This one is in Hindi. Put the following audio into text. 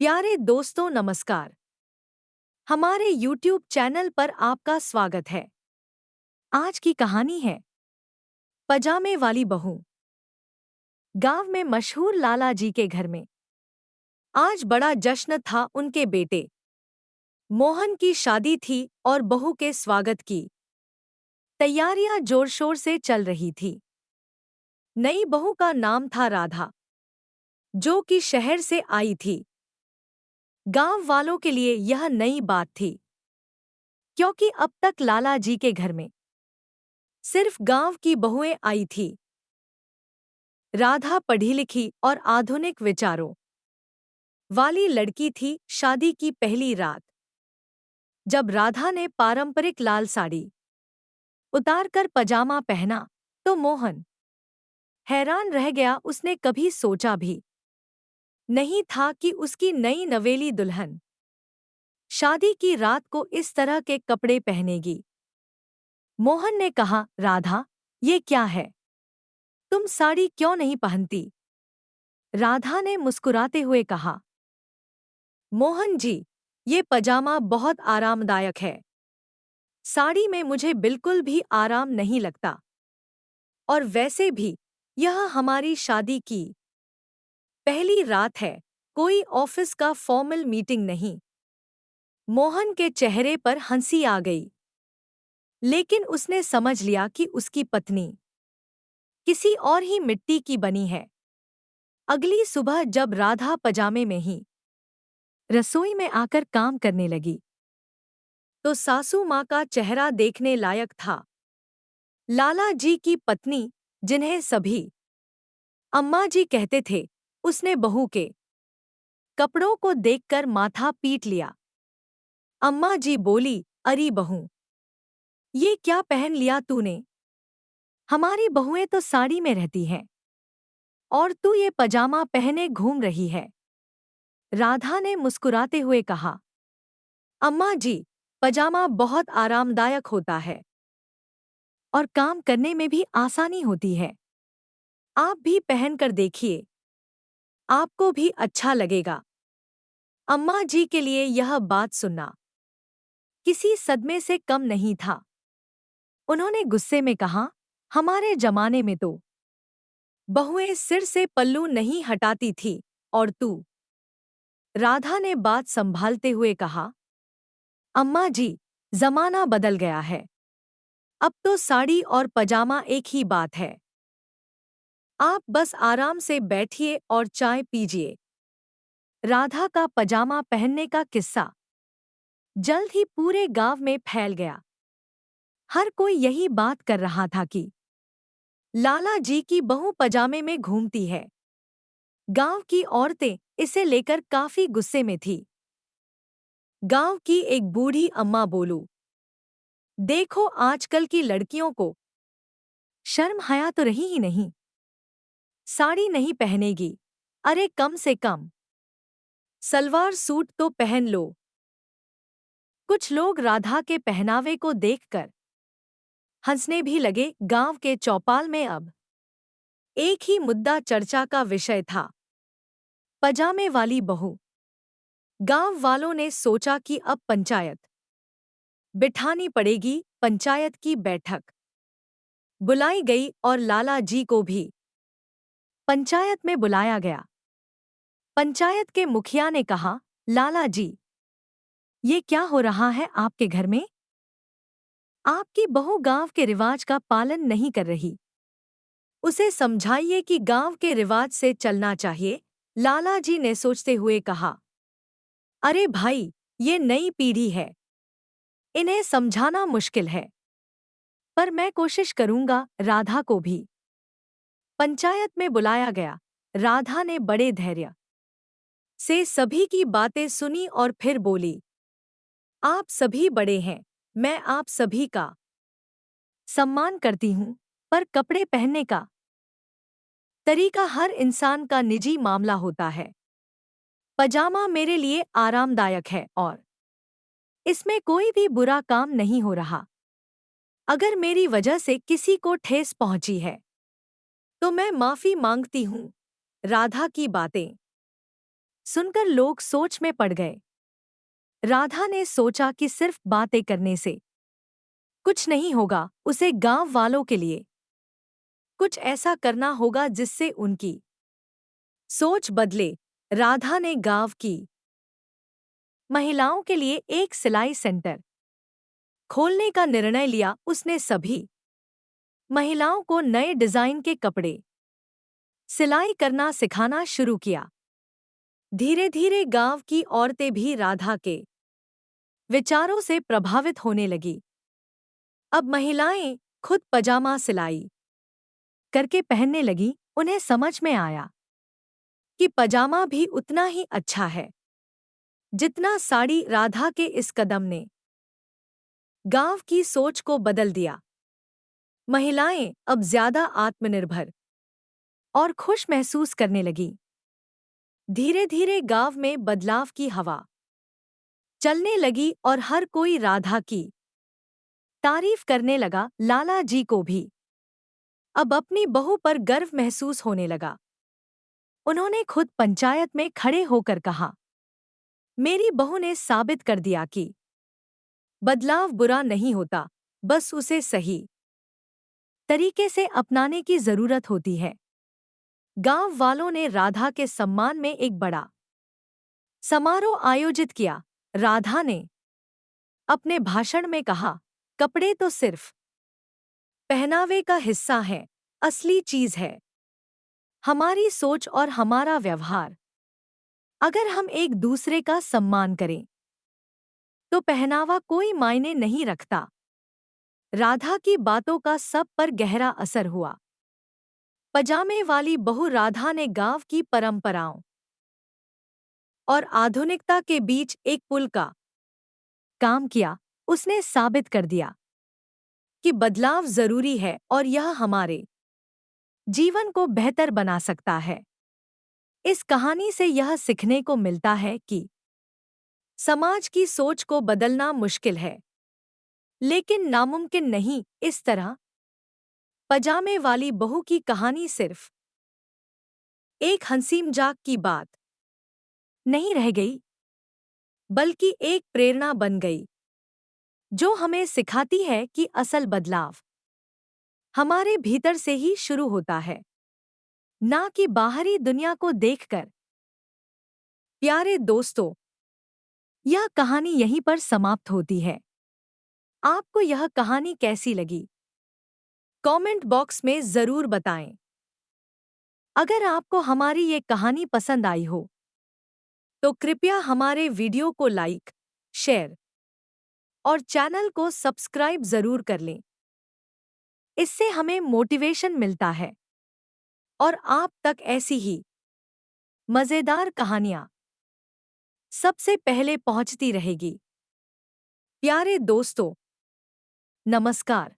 प्यारे दोस्तों नमस्कार। हमारे YouTube चैनल पर आपका स्वागत है। आज की कहानी है पजामे वाली बहू। गांव में मशहूर लाला जी के घर में आज बड़ा जश्न था। उनके बेटे मोहन की शादी थी और बहू के स्वागत की तैयारियां जोर शोर से चल रही थी। नई बहू का नाम था राधा, जो कि शहर से आई थी। गांव वालों के लिए यह नई बात थी, क्योंकि अब तक लाला जी के घर में सिर्फ गांव की बहुएं आई थी। राधा पढ़ी लिखी और आधुनिक विचारों वाली लड़की थी। शादी की पहली रात जब राधा ने पारंपरिक लाल साड़ी उतारकर पजामा पहना तो मोहन हैरान रह गया। उसने कभी सोचा भी नहीं था कि उसकी नई नवेली दुल्हन शादी की रात को इस तरह के कपड़े पहनेगी। मोहन ने कहा, राधा, ये क्या है? तुम साड़ी क्यों नहीं पहनती? राधा ने मुस्कुराते हुए कहा, मोहन जी, ये पजामा बहुत आरामदायक है। साड़ी में मुझे बिल्कुल भी आराम नहीं लगता। और वैसे भी यह हमारी शादी की पहली रात है, कोई ऑफिस का फॉर्मल मीटिंग नहीं। मोहन के चेहरे पर हंसी आ गई, लेकिन उसने समझ लिया कि उसकी पत्नी किसी और ही मिट्टी की बनी है। अगली सुबह जब राधा पजामे में ही रसोई में आकर काम करने लगी तो सासू माँ का चेहरा देखने लायक था। लाला जी की पत्नी, जिन्हें सभी अम्मा जी कहते थे, उसने बहू के कपड़ों को देखकर माथा पीट लिया। अम्मा जी बोली, अरे बहू, ये क्या पहन लिया तूने? हमारी बहुएं तो साड़ी में रहती हैं और तू ये पजामा पहने घूम रही है। राधा ने मुस्कुराते हुए कहा, अम्मा जी, पजामा बहुत आरामदायक होता है और काम करने में भी आसानी होती है। आप भी पहनकर देखिए, आपको भी अच्छा लगेगा। अम्मा जी के लिए यह बात सुनना किसी सदमे से कम नहीं था। उन्होंने गुस्से में कहा, हमारे जमाने में तो बहुएं सिर से पल्लू नहीं हटाती थी, और तू? राधा ने बात संभालते हुए कहा, अम्मा जी, जमाना बदल गया है। अब तो साड़ी और पजामा एक ही बात है। आप बस आराम से बैठिए और चाय पीजिए। राधा का पजामा पहनने का किस्सा जल्द ही पूरे गांव में फैल गया। हर कोई यही बात कर रहा था कि लाला जी की बहू पजामे में घूमती है। गांव की औरतें इसे लेकर काफी गुस्से में थी। गांव की एक बूढ़ी अम्मा बोलू, देखो आजकल की लड़कियों को शर्म हया तो रही ही नहीं। साड़ी नहीं पहनेगी, अरे कम से कम सलवार सूट तो पहन लो। कुछ लोग राधा के पहनावे को देखकर हंसने भी लगे। गांव के चौपाल में अब एक ही मुद्दा चर्चा का विषय था, पजामे वाली बहू। गांव वालों ने सोचा कि अब पंचायत बिठानी पड़ेगी। पंचायत की बैठक बुलाई गई और लाला जी को भी पंचायत में बुलाया गया। पंचायत के मुखिया ने कहा, लाला जी, ये क्या हो रहा है आपके घर में? आपकी बहू गांव के रिवाज का पालन नहीं कर रही। उसे समझाइए कि गांव के रिवाज से चलना चाहिए। लाला जी ने सोचते हुए कहा, अरे भाई, ये नई पीढ़ी है, इन्हें समझाना मुश्किल है, पर मैं कोशिश करूंगा। राधा को भी पंचायत में बुलाया गया। राधा ने बड़े धैर्य से सभी की बातें सुनी और फिर बोली, आप सभी बड़े हैं, मैं आप सभी का सम्मान करती हूं, पर कपड़े पहनने का तरीका हर इंसान का निजी मामला होता है। पजामा मेरे लिए आरामदायक है और इसमें कोई भी बुरा काम नहीं हो रहा। अगर मेरी वजह से किसी को ठेस पहुंची है तो मैं माफी मांगती हूं। राधा की बातें सुनकर लोग सोच में पड़ गए। राधा ने सोचा कि सिर्फ बातें करने से कुछ नहीं होगा, उसे गांव वालों के लिए कुछ ऐसा करना होगा जिससे उनकी सोच बदले। राधा ने गांव की महिलाओं के लिए एक सिलाई सेंटर खोलने का निर्णय लिया। उसने सभी महिलाओं को नए डिजाइन के कपड़े सिलाई करना सिखाना शुरू किया। धीरे धीरे गांव की औरतें भी राधा के विचारों से प्रभावित होने लगी। अब महिलाएं खुद पजामा सिलाई करके पहनने लगी। उन्हें समझ में आया कि पजामा भी उतना ही अच्छा है जितना साड़ी। राधा के इस कदम ने गांव की सोच को बदल दिया। महिलाएं अब ज्यादा आत्मनिर्भर और खुश महसूस करने लगी। धीरे धीरे गांव में बदलाव की हवा चलने लगी और हर कोई राधा की तारीफ करने लगा। लाला जी को भी अब अपनी बहू पर गर्व महसूस होने लगा। उन्होंने खुद पंचायत में खड़े होकर कहा, मेरी बहू ने साबित कर दिया कि बदलाव बुरा नहीं होता, बस उसे सही तरीके से अपनाने की जरूरत होती है। गांव वालों ने राधा के सम्मान में एक बड़ा समारोह आयोजित किया। राधा ने अपने भाषण में कहा, कपड़े तो सिर्फ पहनावे का हिस्सा है, असली चीज है हमारी सोच और हमारा व्यवहार। अगर हम एक दूसरे का सम्मान करें तो पहनावा कोई मायने नहीं रखता। राधा की बातों का सब पर गहरा असर हुआ। पजामे वाली बहू राधा ने गांव की परंपराओं और आधुनिकता के बीच एक पुल का काम किया। उसने साबित कर दिया कि बदलाव जरूरी है और यह हमारे जीवन को बेहतर बना सकता है। इस कहानी से यह सीखने को मिलता है कि समाज की सोच को बदलना मुश्किल है, लेकिन नामुमकिन नहीं। इस तरह पजामे वाली बहू की कहानी सिर्फ एक हंसी मजाक की बात नहीं रह गई, बल्कि एक प्रेरणा बन गई जो हमें सिखाती है कि असल बदलाव हमारे भीतर से ही शुरू होता है, ना कि बाहरी दुनिया को देखकर। प्यारे दोस्तों, यह कहानी यहीं पर समाप्त होती है। आपको यह कहानी कैसी लगी? कमेंट बॉक्स में जरूर बताएं। अगर आपको हमारी ये कहानी पसंद आई हो तो कृपया हमारे वीडियो को लाइक, शेयर और चैनल को सब्सक्राइब जरूर कर लें। इससे हमें मोटिवेशन मिलता है और आप तक ऐसी ही मजेदार कहानियां सबसे पहले पहुंचती रहेगी। प्यारे दोस्तों, नमस्कार।